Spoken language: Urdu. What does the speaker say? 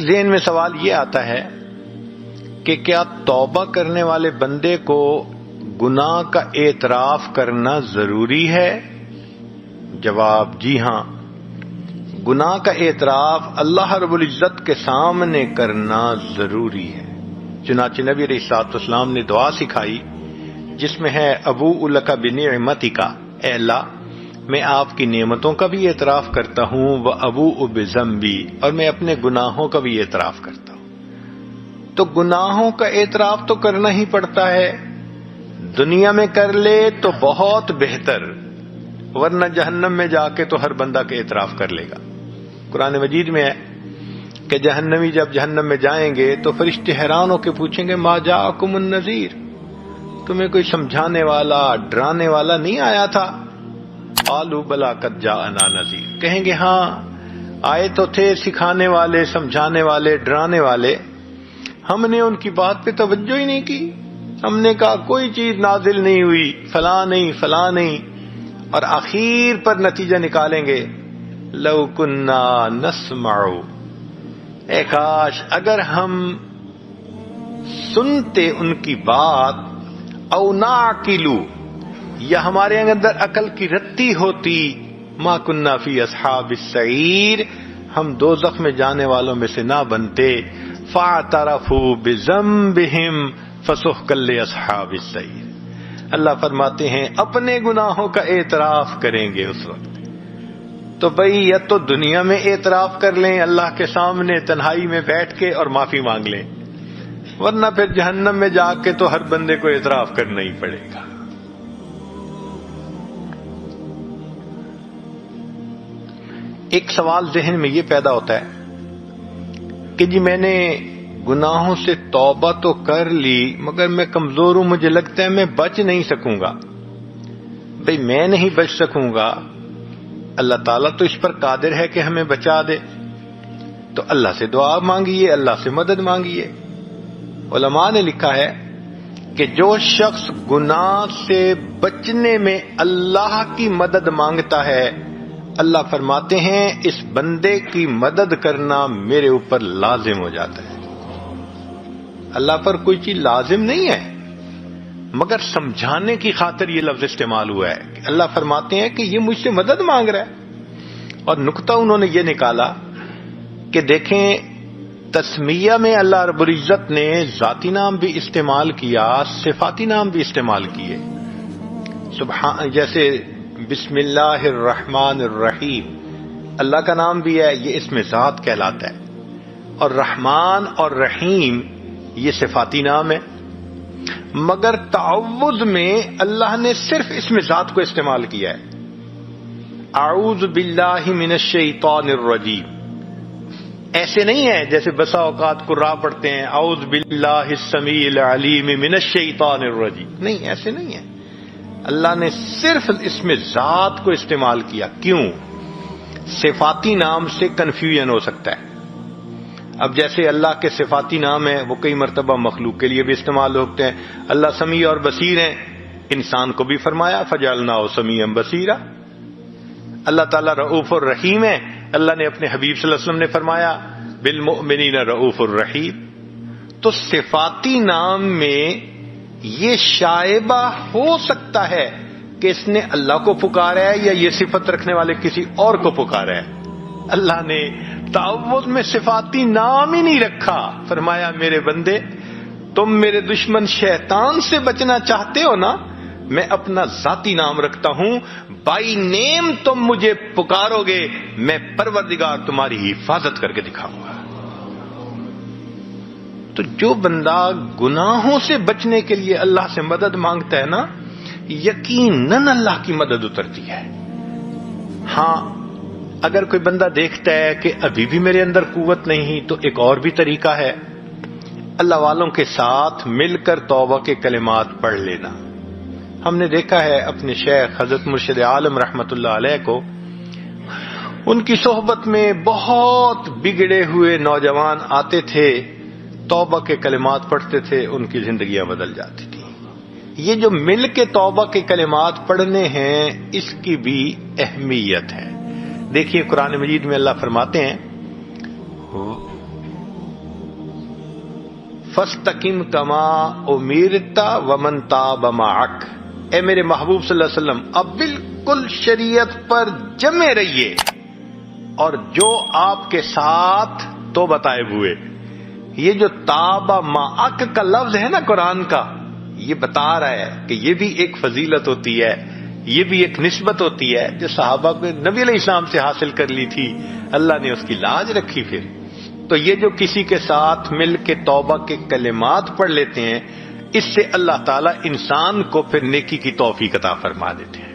ذہن میں سوال یہ آتا ہے کہ کیا توبہ کرنے والے بندے کو گناہ کا اعتراف کرنا ضروری ہے؟ جواب جی ہاں، گناہ کا اعتراف اللہ رب العزت کے سامنے کرنا ضروری ہے۔ چنانچہ نبی علیہ الصلوۃ والسلام نے دعا سکھائی جس میں ہے ابوء لک بنعمتک، اے اللہ میں آپ کی نعمتوں کا بھی اعتراف کرتا ہوں، وابوء بذنبی، اور میں اپنے گناہوں کا بھی اعتراف کرتا ہوں۔ تو گناہوں کا اعتراف تو کرنا ہی پڑتا ہے، دنیا میں کر لے تو بہت بہتر، ورنہ جہنم میں جا کے تو ہر بندہ کا اعتراف کر لے گا۔ قرآن مجید میں ہے کہ جہنمی جب جہنم میں جائیں گے تو فرشتے حیران ہو کے پوچھیں گے ما جاءکم النذیر، تمہیں کوئی سمجھانے والا ڈرانے والا نہیں آیا تھا؟ قالوا بلی قد جاءنا نذیر، کہیں گے ہاں آئے تو تھے سکھانے والے، سمجھانے والے، ڈرانے والے، ہم نے ان کی بات پہ توجہ ہی نہیں کی، ہم نے کہا کوئی چیز نازل نہیں ہوئی، فلاں نہیں فلاں نہیں، اور آخر پر نتیجہ نکالیں گے لو کنا نسمع، اے کاش اگر ہم سنتے ان کی بات، او نعقلو، یا ہمارے اندر عقل کی رتی ہوتی، ما کنا فی اصحاب السعیر، ہم دوزخ میں جانے والوں میں سے نہ بنتے، فاعترفوا بذنبہم فسحقا لاصحاب السعیر۔ اللہ فرماتے ہیں اپنے گناہوں کا اعتراف کریں گے اس وقت۔ تو بھئی یا تو دنیا میں اعتراف کر لیں اللہ کے سامنے تنہائی میں بیٹھ کے اور معافی مانگ لیں، ورنہ پھر جہنم میں جا کے تو ہر بندے کو اعتراف کرنا ہی پڑے گا۔ ایک سوال ذہن میں یہ پیدا ہوتا ہے کہ جی میں نے گناہوں سے توبہ تو کر لی مگر میں کمزور ہوں، مجھے لگتا ہے میں بچ نہیں سکوں گا۔ بھئی میں نہیں بچ سکوں گا، اللہ تعالیٰ تو اس پر قادر ہے کہ ہمیں بچا دے، تو اللہ سے دعا مانگیے، اللہ سے مدد مانگیے۔ علماء نے لکھا ہے کہ جو شخص گناہ سے بچنے میں اللہ کی مدد مانگتا ہے، اللہ فرماتے ہیں اس بندے کی مدد کرنا میرے اوپر لازم ہو جاتا ہے۔ اللہ پر کوئی چیز لازم نہیں ہے، مگر سمجھانے کی خاطر یہ لفظ استعمال ہوا ہے کہ اللہ فرماتے ہیں کہ یہ مجھ سے مدد مانگ رہا ہے۔ اور نقطہ انہوں نے یہ نکالا کہ دیکھیں تسمیہ میں اللہ رب العزت نے ذاتی نام بھی استعمال کیا، صفاتی نام بھی استعمال کیے، جیسے بسم اللہ الرحمن الرحیم، اللہ کا نام بھی ہے، یہ اسم ذات کہلاتا ہے، اور رحمان اور رحیم یہ صفاتی نام ہے۔ مگر تعوذ میں اللہ نے صرف اسم ذات کو استعمال کیا ہے، اعوذ باللہ من الشیطان الرجیم۔ ایسے نہیں ہے جیسے بسا اوقات قراء پڑھتے ہیں اعوذ باللہ السمیع العلیم من الشیطان الرجیم، نہیں ایسے نہیں ہے، اللہ نے صرف اسم ذات کو استعمال کیا۔ کیوں؟ صفاتی نام سے کنفیوژن ہو سکتا ہے۔ اب جیسے اللہ کے صفاتی نام ہیں وہ کئی مرتبہ مخلوق کے لیے بھی استعمال ہوتے ہیں، اللہ سمیع اور بصیر ہیں، انسان کو بھی فرمایا فجعلناہ سمیعا بصیرا۔ اللہ تعالیٰ رؤوف الرحیم ہے، اللہ نے اپنے حبیب صلی اللہ علیہ وسلم نے فرمایا بالمؤمنین رؤوف الرحیم۔ تو صفاتی نام میں یہ شائبہ ہو سکتا ہے کہ اس نے اللہ کو پکارا ہے یا یہ صفت رکھنے والے کسی اور کو پکارا ہے۔ اللہ نے تعوذ میں صفاتی نام ہی نہیں رکھا، فرمایا میرے بندے تم میرے دشمن شیطان سے بچنا چاہتے ہو نا، میں اپنا ذاتی نام رکھتا ہوں، بائی نیم تم مجھے پکارو گے، میں پروردگار تمہاری حفاظت کر کے دکھاؤں گا۔ تو جو بندہ گناہوں سے بچنے کے لیے اللہ سے مدد مانگتا ہے نا، یقیناً اللہ کی مدد اترتی ہے۔ ہاں اگر کوئی بندہ دیکھتا ہے کہ ابھی بھی میرے اندر قوت نہیں، تو ایک اور بھی طریقہ ہے، اللہ والوں کے ساتھ مل کر توبہ کے کلمات پڑھ لینا۔ ہم نے دیکھا ہے اپنے شیخ حضرت مرشد عالم رحمت اللہ علیہ کو، ان کی صحبت میں بہت بگڑے ہوئے نوجوان آتے تھے، توبہ کے کلمات پڑھتے تھے، ان کی زندگیاں بدل جاتی تھیں۔ یہ جو مل کے توبہ کے کلمات پڑھنے ہیں اس کی بھی اہمیت ہے۔ دیکھیے قرآن مجید میں اللہ فرماتے ہیں فاستقم کما امرت ومن تاب معک، اے میرے محبوب صلی اللہ علیہ وسلم اب بالکل شریعت پر جمے رہیے، اور جو آپ کے ساتھ توبہ طائب ہوئے۔ یہ جو تاب معک کا لفظ ہے نا قرآن کا، یہ بتا رہا ہے کہ یہ بھی ایک فضیلت ہوتی ہے، یہ بھی ایک نسبت ہوتی ہے جو صحابہ کو نبی علیہ السلام سے حاصل کر لی تھی، اللہ نے اس کی لاج رکھی۔ پھر تو یہ جو کسی کے ساتھ مل کے توبہ کے کلمات پڑھ لیتے ہیں، اس سے اللہ تعالیٰ انسان کو پھر نیکی کی توفیق عطا فرما دیتے ہیں۔